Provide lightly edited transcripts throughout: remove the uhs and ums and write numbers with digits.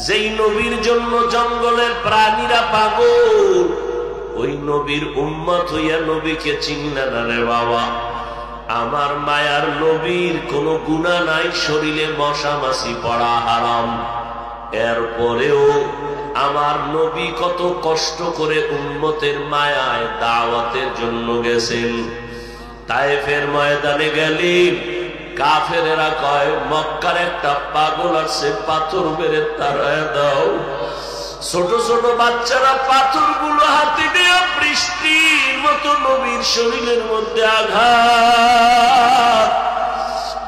যেই নবীর জন্য জঙ্গলের প্রাণীরা পাগল, ওই নবীর উম্মত হইয়া নবীকে চিনলে না রে বাবা। আমার মায়ার নবীর কোনো গুনাহ নাই, শরীরে মশা মাছি পড়া হারাম, এরপরেও আমার নবী কত কষ্ট করে উম্মতের মায়ায় দাওয়াতের জন্য গেছেন। তায়েফের ময়দানে গেলেন, কাফেরেরা কয় মক্কার একটা পাগল আছে, পাথর মেরে তাড়ায় দাও। ছোট ছোট বাচ্চারা পাথরগুলো হাতে নিয়ে বৃষ্টির মতো নবীর শরীরের মধ্যে আঘাত,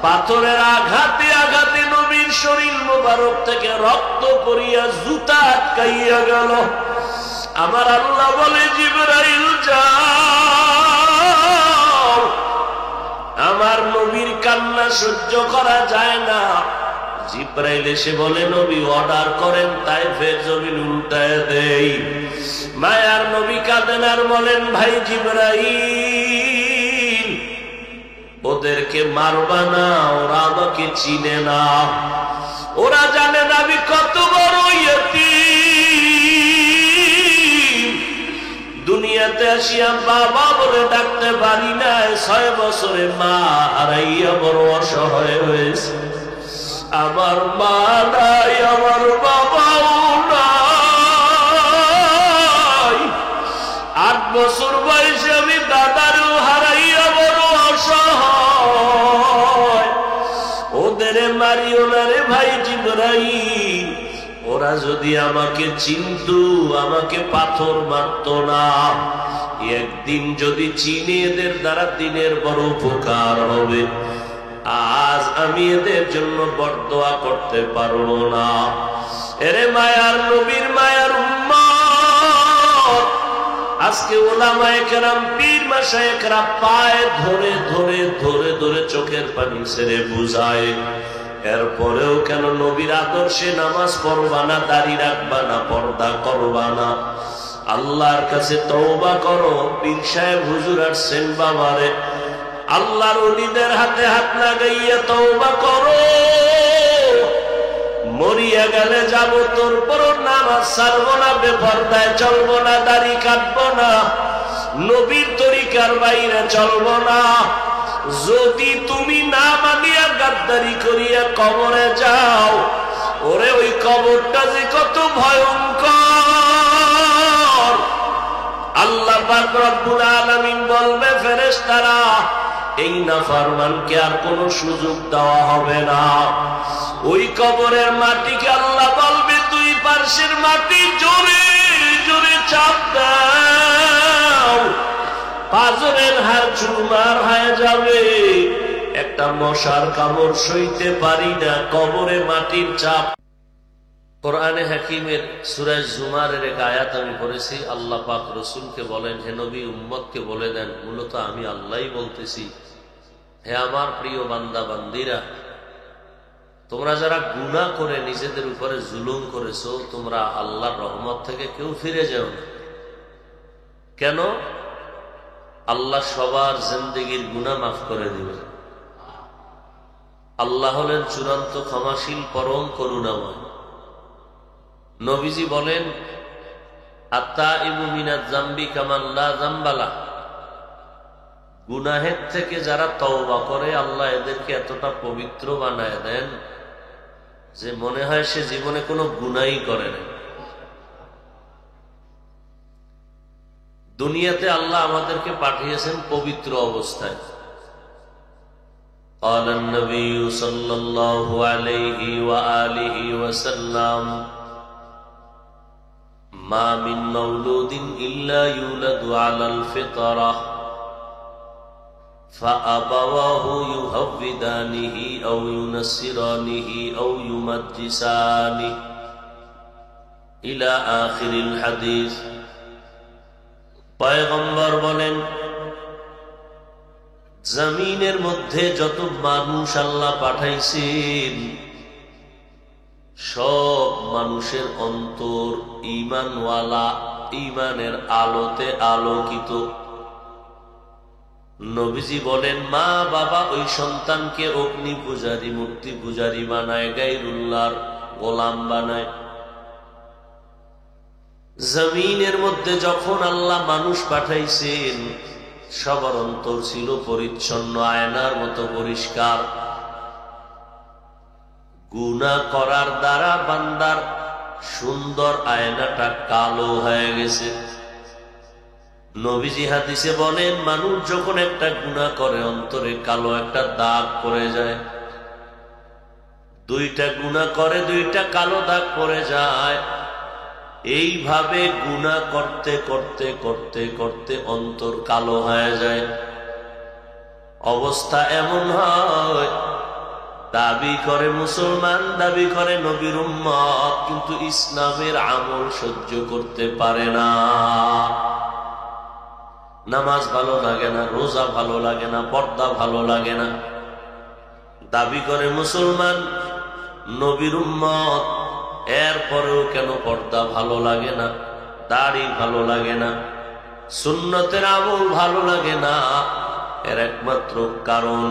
পাথরের আঘাতে আঘাতে নবীর শরীর মোবারক থেকে রক্ত পড়িয়া জুতা আটকাইয়া গেল। আমার আল্লাহ বলে, জিবরাইল যাও, আমার নবীর কান্না সহ্য করা যায় না। জিবরাইল এসে বলে, নবী অর্ডার করেন, তায়েফের জমিন উল্টায় দেই। মায়ার নবী কাঁদেন আর বলেন, ভাই জিবরাইল, ওদেরকে মারবা না, ওরা আমাকে চিনে না, ওরা জানে না আমি কত বড় ইয়তীম। দুনিয়াতে আসিয়া বাবা বলে ডাকতে পারি নাই, 6 বছরে মা হারাইয়া বড় অসহায় হয়েছে। আমার মা নাই, আমার বাবাও নাই, 8 বছর বয়সে আমি দাদারও হারাইয়া বড় অসহায়। ওদের মারিও না রে ভাই জিবরাইল, ওরা যদি আমাকে চিনতো আমাকে পাথর মারত না। একদিন যদি চিনে এদের দ্বারা দিনের বড় উপকার হবে। আজ আমি এদের জন্য বরদোয়া করতে পারবো না। এরে মায়ার নবীর মায়ার উম্মত, আজকে উলামায়ে কেরাম পীর মাশায়েখরা পায়ে ধরে ধরে ধরে ধরে চোখের পানি ছেড়ে বুঝায়, এরপরেও কেন নবীর আদর্শে নামাজ পড়বা না, দাড়ি রাখবা না, পর্দা করবা না? আল্লাহর কাছে তওবা করো। পীর সাহেব হুজুর আসছেন বাবারে, আল্লাহর ওলিদের হাতে হাত লাগাইয়া তওবা করো। মরিয়া গেলে যাব, তোর পর নামাজ ছাড়বো না, বেপরদায় চলবো না, দাড়ি কাটবো না, নবীর তরিকার বাইরে চলবো না। যদি তুমি না মানিয়া গাদ্দারি করিয়া কবরে যাও, ওরে ওই কবরটা যে কত ভয়ঙ্কর। আল্লাহ পাক রব্বুল আলামিন বলবে, ফেরেশতারা এই নাফরমানকে আর কোন সুযোগ দেওয়া হবে না। ওই কবরের মাটিকে আল্লাহ বলবে, তুই পার্শ্বের মাটি জোরে জোরে চাপ দাও, পাঁজরের হাড় চুরমার হয়ে যাবে। একটা মশার কামড় সইতে পারি না, কবরে মাটির চাপ। কোরআনে হাকিমের সূরা জুমারের এক আয়াত আমি পড়েছি। আল্লাহ পাক রসুলকে বলেন, হে নবী উম্মতকে বলে দেন, মূলত আমি আল্লাহই বলতেছি, হে আমার প্রিয় বান্দা বান্দিরা, তোমরা যারা গুনাহ করে নিজেদের উপরে জুলুম করেছো, তোমরা আল্লাহর রহমত থেকে কেউ ফিরে যাও না। কেন? আল্লাহ সবার জিন্দেগির গুনাহ মাফ করে দিবেন। আল্লাহ হলেন চূড়ান্ত ক্ষমাশীল, পরম করুণাময়। নবীজি বলেন, আত্তাইবু মিনাজ যামবি কামান লা যামবা লাহ। গুনাহের থেকে যারা তওবা করে, আল্লাহ এদেরকে এতটা পবিত্র বানায় দেন যে মনে হয় সে জীবনে কোনো গুনাহই করে না। দুনিয়াতে আল্লাহ আমাদেরকে পাঠিয়েছেন পবিত্র অবস্থায়। قال النبي صلى الله عليه وآله وسلم ما من مولود إلا يولد على الفطرة فأبواه يهودانه أو ينصرانه أو يمجسانه إلى آخر الحديث। পয়গম্বর বলেন, জমিনের মধ্যে যত মানুষ আল্লাহ পাঠাইছেন, সব মানুষের অন্তর ঈমানওয়ালা, ঈমানের আলোতে আলোকিত। নবীজি বলেন, মা বাবা ওই সন্তানকে অগ্নি পূজারী, মূর্তি পূজারী বানায়, গায়রুল্লাহর গোলাম বানায়। জমিনের মধ্যে যখন আল্লাহ মানুষ পাঠাইছেন, সবার অন্তর ছিল পরিচ্ছন্ন, আয়নার মতো পরিষ্কার। গুনাহ করার দ্বারা বান্দার সুন্দর আয়নাটা কালো হয়ে গেছে। নবীজি হাদিসে বলেন, মানুষ যখন একটা গুনাহ করে অন্তরে কালো একটা দাগ পড়ে যায়। দুইটা গুনাহ করে, দুইটা কালো দাগ পড়ে যায়। এইভাবে গুনাহ করতে করতে করতে করতে অন্তর কালো হয়ে যায়। অবস্থা এমন হয়, দাবি করে মুসলমান, দাবি করে নবীর উম্মত, কিন্তু ইসলামের আমল সহ্য করতে পারে না। নামাজ ভালো লাগে না, রোজা ভালো লাগে না, পর্দা ভালো লাগে না। দাবি করে মুসলমান, নবীর উম্মত, এরপরেও কেন পর্দা ভালো লাগে না, দাড়ি ভালো লাগে না, সুন্নতের আমল ভালো লাগে না? এর একমাত্র কারণ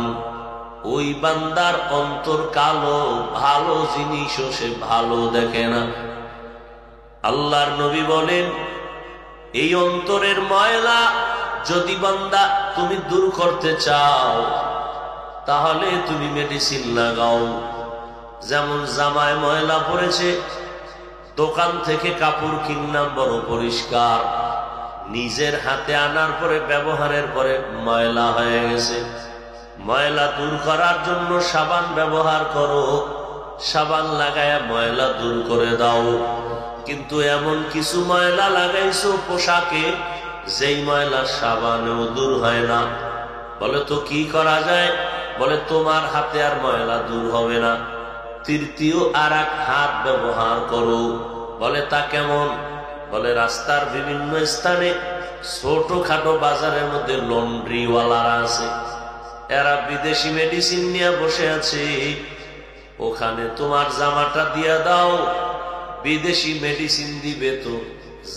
ওই বান্দার অন্তর কালো, ভালো জিনিসও সে ভালো দেখে না। আল্লাহর নবী বলেন, এই অন্তরের ময়লা যদি বান্দা তুমি দূর করতে চাও, তাহলে তুমি মেডিসিন লাগাও। যেমন জামায় ময়লা পড়েছে, দোকান থেকে কাপড় কিনলাম বড় পরিষ্কার, নিজের হাতে আনার পরে ব্যবহারের পরে ময়লা হয়ে গেছে। ময়লা দূর করার জন্য সাবান ব্যবহার করো, সাবান লাগায়া ময়লা দূর করে দাও। কিন্তু এমন কিছু ময়লা লাগাইছো পোশাকে, যেই ময়লা সাবানেও দূর হয় না। বলে তো কি করা যায়? বলে তোমার হাতে আর ময়লা দূর হবে না, তৃতীয় আর এক হাত ব্যবহার করো। বলে তা কেমন? বলে রাস্তার বিভিন্ন স্থানে ছোটখাটো বাজারের মধ্যে লন্ড্রিওয়ালারা আছে, এরা বিদেশি মেডিসিন নিয়ে বসে আছে। ওখানে তোমার জামাটা দিয়া দাও, বিদেশি মেডিসিন দিবে, তো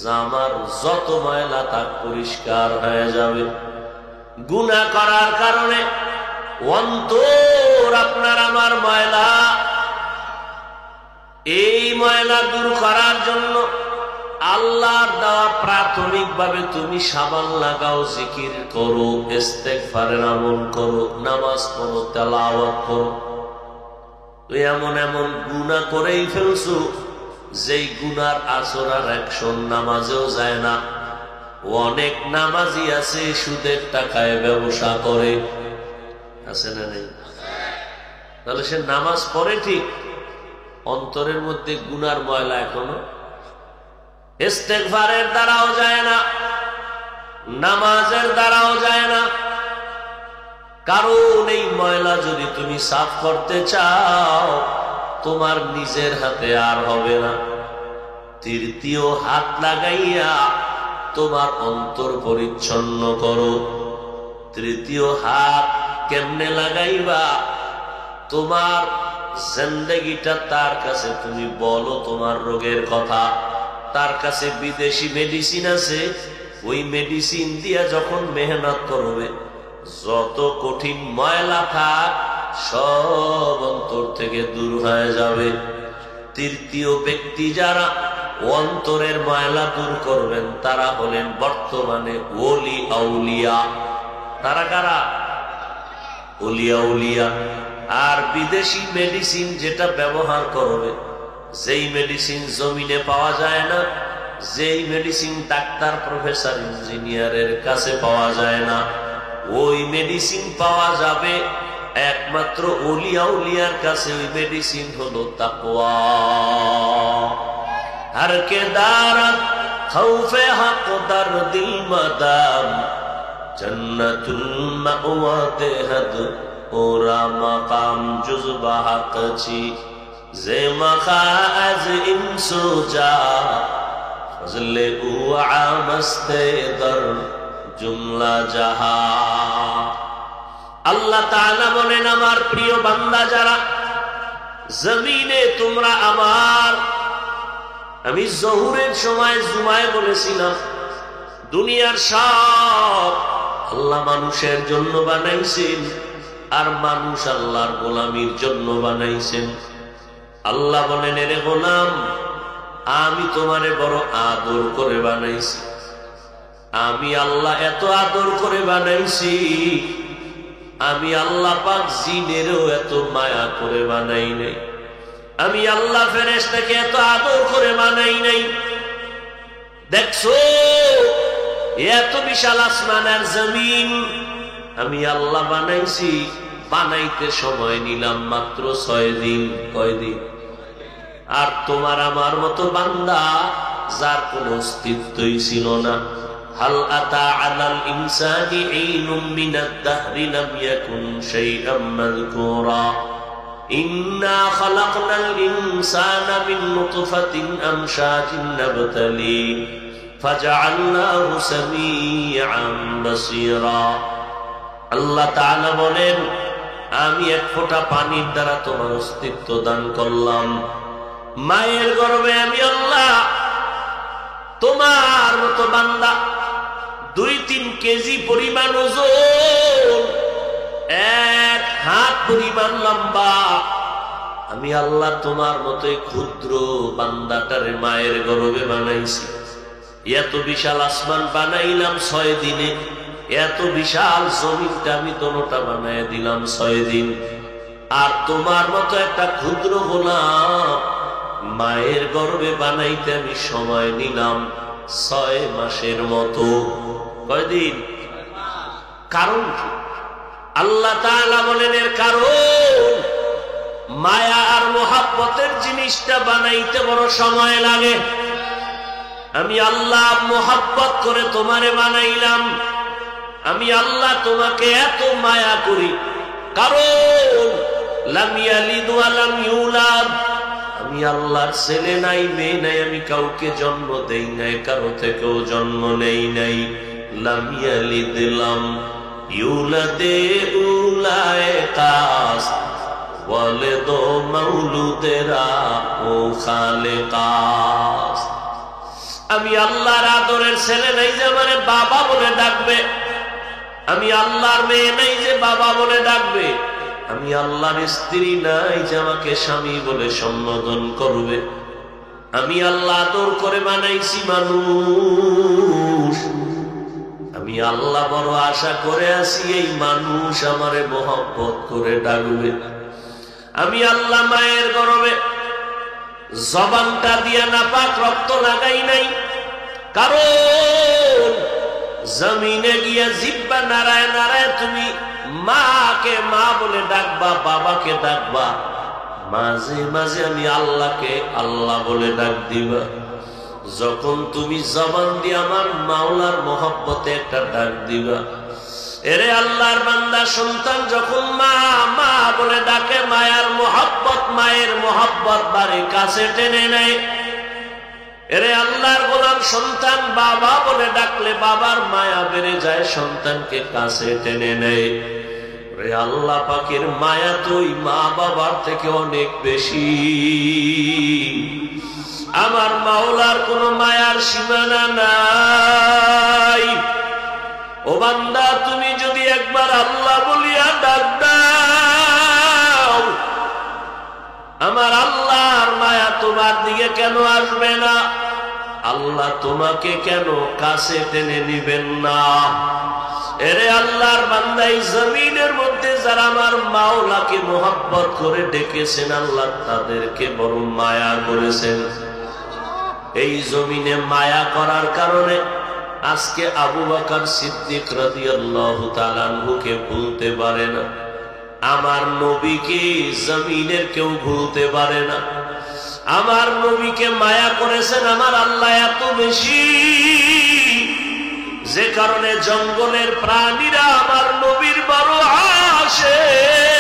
জামার যত ময়লা তা পরিষ্কার হয়ে যাবে। গুনাহ করার কারণে অন্তর আপনার আমার ময়লা, এই ময়লা দূর করার জন্য আল্লাহর দেওয়া প্রাথমিকভাবে তুমি সাবান লাগাও, জিকির করো, ইস্তেগফারের আমল করো, নামাজ পড়ো, তেলাওয়াত করো। তুই এমন এমন গুনাহ করেই ফেলছো, যেই গুনার আসর আর অ্যাকশন নামাজেও যায় না। অনেক নামাজি আছে সুদের টাকায় ব্যবসা করে, আছে না নেই? তাহলে সে নামাজ পড়ে ঠিক, অন্তরের মধ্যে গুনার ময়লা এখনো। ইস্তেগফারের দ্বারাও যায় না, নামাজের দ্বারাও যায় না। কারণ এই ময়লা যদি তুমি সাফ করতে চাও, তোমার নিজের হাতে আর হবে না। তৃতীয় হাত লাগাইয়া তোমার অন্তর পরিচ্ছন্ন করো। তৃতীয় হাত কেমনে লাগাইবা? তোমার জিন্দেগিটা তার কাছে তুমি বলো, তোমার রোগের কথা। তার কাছে বিদেশি মেডিসিন আছে, ওই মেডিসিন দিয়া যখন মেহনত করবে, যত কঠিন ময়লা থাক সব অন্তর থেকে দূর হয়ে যাবে। তৃতীয় ব্যক্তি যারা অন্তরের ময়লা দূর করবেন, তারা হলেন বর্তমানে ওলি আউলিয়া। তারা কারা? ওলি আউলিয়া। আর বিদেশি মেডিসিন যেটা ব্যবহার করবে, যেই মেডিসিন জমিনে পাওয়া যায় না, যেই মেডিসিন ডাক্তার, প্রফেসর, ইঞ্জিনিয়ারের কাছে পাওয়া যায় না, ওই মেডিসিন পাওয়া যাবে একমাত্র ওলি আউলিয়ার কাছে। ওই মেডিসিন হলো তাকওয়া। हर के दारत खौफे हक दर दिल मदाम जन्नतुल मअवा देहद ओरा मकाम जुज़बा हक छी जे मखा az इंसो जा फजले उ आमस्ते दर जुमला जहा। আল্লাহ তাআলা বলেন, আমার প্রিয় বান্দা যারা জমিনে তোমরা আমার, আমি জহুরের সময় জুমায় বলেছিলাম, দুনিয়ার সব আল্লাহ মানুষের জন্য বানাইছেন, আর মানুষ আল্লাহর গোলামির জন্য বানাইছেন। আল্লাহ বলেন, এরে গোলাম, আমি তোমারে বড় আদর করে বানাইছি। আমি আল্লাহ এত আদর করে বানাইছি, আমি আল্লাহ পাক জিনেরও এত মায়া করে বানাই নাই। আমি আল্লাহ ফেরেশতাকে এত আদর করে বানাই নাই। দেখছো এত বিশাল আসমান আর জমিন আমি আল্লাহ বানাইছি, বানাইতে সময় নিলাম মাত্র 6 দিন। কয়দিন? আর তোমার আমার মতো বান্দা যার কোনো অস্তিত্বই ছিল না। হাল আতা আলাল ইনসানি ঈনুম মিনাদ দাহরি লাম ইয়াকুন শাইআম মাযকুরা ইন্না খালাকনাল ইনসানা মিন নুতফাতিন আমশাজিন নাবতালি ফাজআলনাহু সামিআন বাসীরা। আল্লাহ তাআলা বলেন, আমি এক ফোঁটা পানির দ্বারা তোমার অস্তিত্ব দান করলাম। মায়ের গর্ভে আমি আল্লাহ তোমার মতো বান্দা 2-3 কেজি পরিমাণ ওজন, 1 হাত পরিমাণ লম্বা, আমি আল্লাহ তোমার মতোই ক্ষুদ্র বান্দাটারে মায়ের গর্ভে বানাইছি। এত বিশাল আসমান বানাইলাম 6 দিনে, এত বিশাল জমিনটা আমি দোনোটা বানায় দিলাম 6 দিন। আর তোমার মতো একটা ক্ষুদ্র গোলাম মায়ের গর্ভে বানাইতে আমি সময় নিলাম 6 মাসের মতো। কয়দিন? কারণ কি? আল্লাহ তাআলা বলেন এর কারণ মায়া আর মোহাব্বতের জিনিসটা বানাইতে বড় সময় লাগে। আমি আল্লাহ মোহাব্বত করে তোমারে বানাইলাম। আমি আল্লাহ তোমাকে এত মায়া করি, কারণ লাম ইয়ালিদ ওয়া লাম ইউলাদ, আমি আল্লাহর ছেলে নাই মেয়ে নাই, আমি কাউকে জন্ম দেই নাই, কারো থেকেও জন্ম নেই নাই। লাম ইয়ালিদ লাম ইউলাদে উলায়ে কাস ওয়ালিদ মাউলুদেরা ও খালেকাস। আমি আল্লাহর আদরের ছেলে নাই যে আমারে বাবা বলে ডাকবে, আমি আল্লাহর মেয়ে নাই যে বাবা বলে ডাকবে, আমি আল্লাহর স্ত্রী নাই যে আমাকে স্বামী বলে সম্বোধন করবে। আমি আল্লাহ আদর করে বানাইছি মানুষ। আমি আল্লাহ বড় আশা করে আছি এই মানুষ আমারে মোহব্বত করে ডাকবে। আমি আল্লাহ মায়ের গর্ভে জবানটা দিয়া নাপাক রক্ত লাগাই নাই, কারণ জমিনে গিয়া জিহ্বা নাড়ায় নাড়ায় তুমি মাকে মা বলে ডাকবা, বাবাকে ডাকবা, মাঝে মাঝে আমি আল্লাহকে আল্লাহ বলে ডাক দিবা। যখন তুমি জবান দিয়ে আমার মাওলার মোহব্বতে একটা ডাক দিবা, এরে আল্লাহর বান্দা সন্তান যখন মা মা বলে ডাকে, মায়ের মোহব্বত বাড়ি কাছে টেনে নেয়। এরে আল্লাহর গোলাম সন্তান বাবা বলে ডাকলে বাবার মায়া বেড়ে যায়, সন্তানকে কাছে টেনে নেয়। রে আল্লাহ পাকের মায়া তো ওই মা বাবার থেকে অনেক বেশি। আমার মাওলার কোন মায়ার সীমানা নাই। ও বান্দা, তুমি যদি একবার আল্লাহ বলিয়া ডাক দাও, আমার আল্লাহর মায়া তোমার দিকে কেন আসবে না? আল্লাহ তোমাকে কেন কাছে টেনে নিবেন না? এরে আল্লাহর বান্দা, এই জমিনের মধ্যে যারা আমার মাওলাকে মোহাব্বত করে ডেকেছেন, আল্লাহ তাদেরকে বড় মায়া করেছেন। এই জমিনে মায়া করার কারণে আজকে আবু বকর সিদ্দিক রাদিয়াল্লাহু তাআলা আনহুকে ভুলতে পারে না, আমার নবীকে জমিনের কেউ ভুলতে পারে না। আমার নবীকে মায়া করেছেন আমার আল্লাহ এত বেশি, যে কারণে জঙ্গলের প্রাণীরা আমার নবীর বড় আশিক,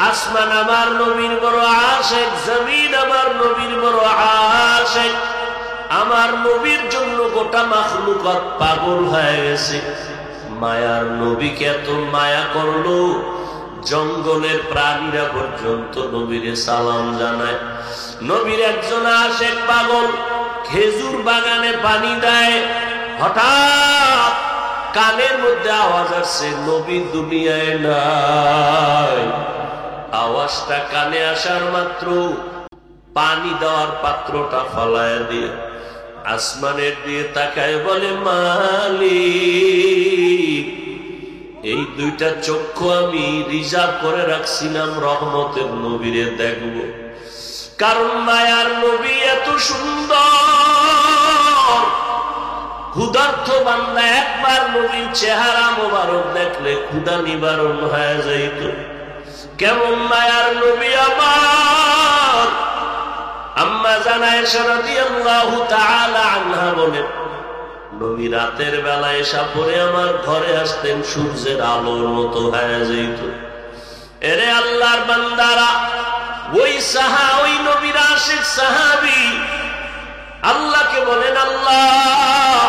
আসমান আমার নবীর বড় আশিক, জমিন আমার নবীর বড় আশিক। আমার নবীর জন্য গোটা মাখলুকাত পাগল হয়ে গেছে। মায়ার নবীকে এত মায়া করলো, জঙ্গলের প্রাণীরা পর্যন্ত নবীরে সালাম জানায়। নবীর একজন আশিক পাগল খেজুর বাগানে পানি দেয়, হঠাৎ কানের মধ্যে আওয়াজ আসছে, নবী দুনিয়ায় নাই। আওয়াজটা কানে আসার মাত্র পানি দেওয়ার পাত্রটা ফালায় দিয়ে আসমানের দিয়ে তাকায় বলে, মালিক, এই দুইটা চক্ষু আমি রিজার্ভ করে রাখছিলাম রহমতের নবীরে দেখব, কারণ মায়ার নবী এত সুন্দর। ক্ষুধার্ত বান্দা একবার নবীর চেহারা মোবারক দেখলে ক্ষুধা নিবারণ হয়ে যাইত। কেমন মায়ার নবী আমার! আম্মা জান আয়েশা রাদিয়াল্লাহু তাআলা আনহা বলেন, নবী রাতের বেলা এসা পরে আমার ঘরে আসতেন, সূর্যের আলোর মতো হয়ে যাইত। এরে আল্লাহর বান্দারা, ওই নবীর আশিক সাহাবী আল্লাহকে বলেন, আল্লাহ,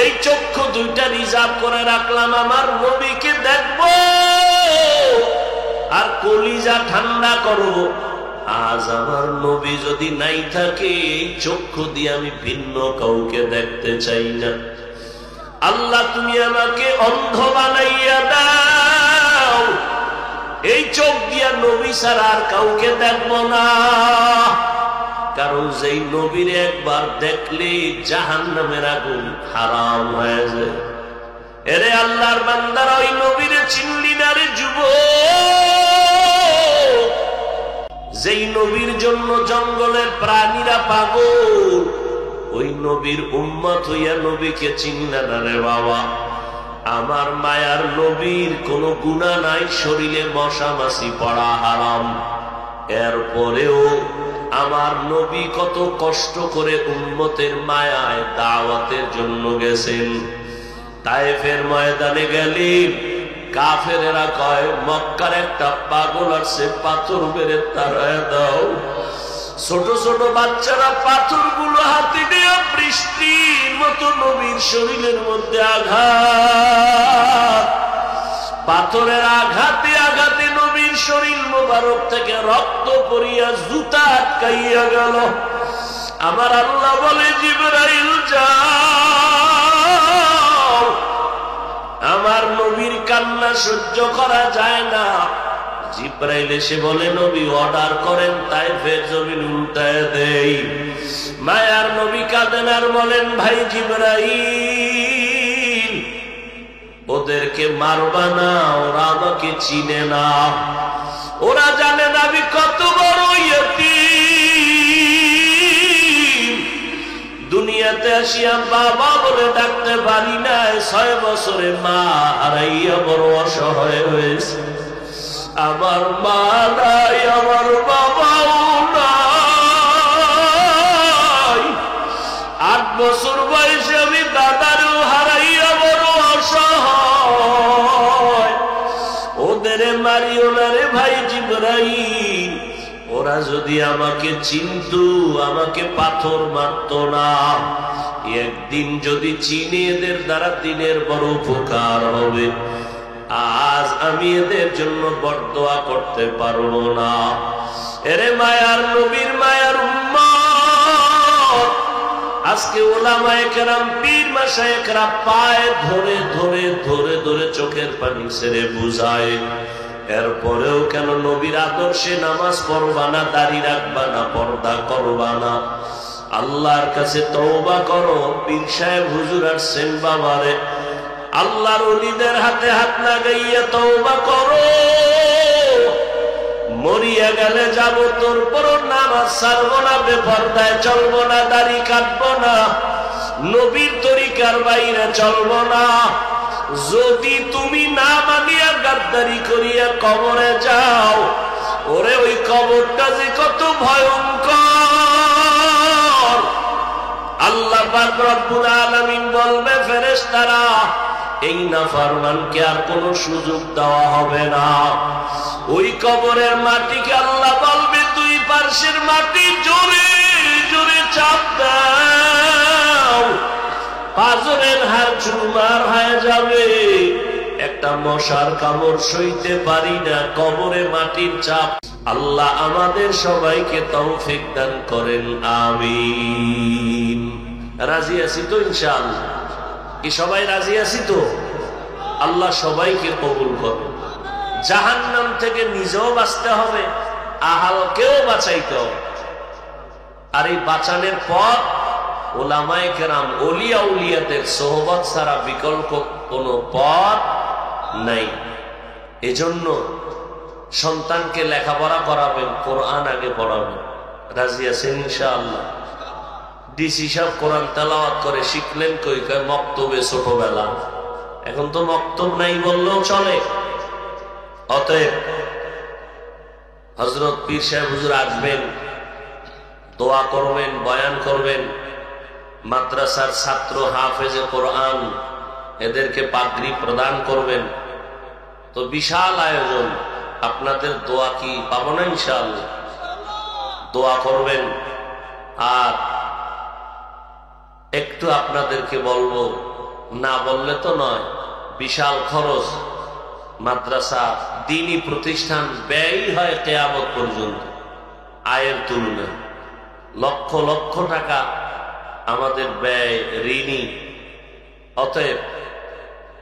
এই চক্ষু দুইটা রিজার্ভ করে রাখলাম আমার নবীকে দেখব আর কলিজা ঠান্ডা করব। আজ আমার নবী যদি নাই থাকে, এই চক্ষু দিয়ে আমি ভিন্ন কাউকে দেখতে চাই না। আল্লাহ, তুমি আমাকে অন্ধ বানাইয়া দাও, এই চোখ দিয়া নবী ছাড়া আর কাউকে দেখব না। কারণ যেই নবীর একবার দেখলে জাহান্নামের আগুন হারাম হয়ে যায়। এরে আল্লাহর বান্দারা, ওই নবীরে চিনলি না রে যুবক? যেই নবীর জন্য জঙ্গলের প্রাণীরা পাগল, ওই নবীর উম্মত হইয়া নবীকে চিনলা না রে বাবা। আমার মায়ার নবীর কোনো গুনাহ নাই, শরীরে মশা মাছি পড়া হারাম, এরপরেও আমার নবী কত কষ্ট করে উম্মতের মায়ায় দাওয়াতের জন্য গেছেন। তায়েফের ময়দানে গেলেন, কাফেরেরা কয়, মক্কার একটা পাগল আসছে, পাথর মেরে তাড়ায় দাও। ছোট ছোট বাচ্চারা পাথরগুলো হাতে নিয়ে বৃষ্টির মতো নবীর শরীরের মধ্যে আঘাত, পাথরের আঘাতে আঘাতে নবীর শরীর মোবারক থেকে রক্ত পড়িয়া জুতা আটকাইয়া গেল। আমার আল্লাহ বলে, জিবরাইল যাও, আমার নবীর কান্না সহ্য করা যায় না। জিবরাইল এসে বলে, নবী অর্ডার করেন, তায়েফের জমিন উল্টায় দেই। মায়ার নবী কাঁদেন আর বলেন, ভাই জিবরাইল, ওদেরকে মারবা না, ওরা আমাকে চিনে না, ওরা জানে না আমি কত বড় ইয়তীম। দুনিয়াতে আসিয়া বাবা বলে ডাকতে পারি না, 6 বছরে মা হারাইয়া বড় অসহায় হয়েছে। আমার মা নাই, আমার বাবাও নাই, 8 বছর বয়সে আমি দাদারও হারাইয়া বড় অসহায়। ওদের মারিও না রে ভাই জিবরাইল, ওরা যদি আমাকে চিনতো আমাকে পাথর মারত না। একদিন যদি চিনে এদের দ্বারা দিনের বড় উপকার হবে। আজ আমি এদের জন্য বরদোয়া করতে পারবো না। এরে মায়ার নবীর মায়ার উম্মত, আজকে ওলামায়ে কেরাম, পীর মাশায়েখরা পায়ে ধরে ধরে ধরে ধরে চোখের পানি ছেড়ে বুঝায়, এরপরেও কেন নবীর আদর্শে নামাজ পড়বা না, দাড়ি রাখবা না, পর্দা করবা না? আল্লাহর কাছে তওবা করো। পীর সাহেব হুজুর আসছেন বাবারে, আল্লাহর ওলিদের হাতে হাত লাগাইয়া তওবা করো। মরিয়া গেলে যাব, তোর পর নামাজ ছাড়বো না, বেপরদায় চলবো না, দাড়ি কাটবো না, নবীর তরিকার বাইরে চলবো না। যদি তুমি না মানিয়া গাদ্দারি করিয়া কবরে যাও, ওরে ওই কবরটা যে কত ভয়ঙ্কর! আল্লাহ পাক রব্বুল আলামিন বলবে, ফেরেশতারা, এই নাফরমানকে আর কোনো সুযোগ দেওয়া হবে না। ওই কবরের মাটিকে আল্লাহ বলবে, দুই পার্শ্বের মাটি জোরে জোরে চাপ দাও, পাঁজরের হাড় চুরমার হয়ে যাবে। একটা মশার কামড় সইতে পারি না, কবরে মাটির চাপ। আল্লাহ আমাদের সবাইকে তৌফিক দান করেন, আমিন। রাজি আছি তো ইনশাআল্লাহ? কি সবাই রাজি আছি তো? আল্লাহ সবাইকে কবুল করে। জাহান্নাম থেকে নিজেও বাঁচতে হবে, আহালকেও বাঁচাইতে হবে। আর এই বাঁচানের পর ওলামায়ে কেরাম ওলিয়া উলিয়াদের সোহবত ছাড়া বিকল্প কোনো পথ নাই। এজন্য সন্তানকে লেখাপড়া করাবেন, কোরআন আগে পড়াবেন। রাজি আছেন ইনশাআল্লাহ? ডিসি সাহেব কোরআন তেলাওয়াত করে শিখলেন কই? মক্তবে ছোটবেলা। এখন তো মক্তব নাই বললেও চলে। অতএব হযরত পীর সাহেব হুজুর আসবেন, দোয়া করবেন, বয়ান করবেন। মাদ্রাসার ছাত্র হাফেজে কোরআন এদেরকে পাগড়ি প্রদান করবেন। তো বিশাল আয়োজন, আপনাদের দোয়া কি পাবো না ইনশাআল্লাহ? দোয়া করবেন। আর একটু আপনাদেরকে বলবো, না বললে তো নয়, বিশাল খরচ। মাদ্রাসা দ্বীনি প্রতিষ্ঠান ব্যয় হয় কিয়ামত পর্যন্ত আয়ের তুলনায়। লক্ষ লক্ষ টাকা আমাদের ব্যয়, ঋণী। অতএব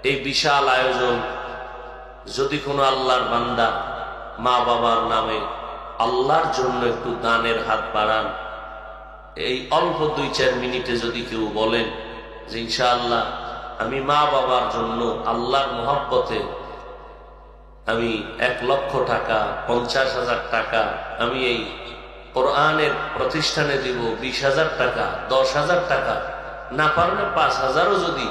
এই বিশাল আয়োজন যদি কোনো আল্লাহর বান্দা মা বাবার নামে আল্লাহর জন্য একটু দানের হাত বাড়ান, এই অল্প 2-4 মিনিটে যদি কেউ বলেন যে ইনশাআল্লাহ আমি মা বাবার জন্য আল্লাহর মহব্বতে আমি 1 লক্ষ টাকা, 50,000 টাকা আমি এই কোরআনের প্রতিষ্ঠানে দিব, 20,000 টাকা, 10,000 টাকা, না পারলে 5,000ও যদি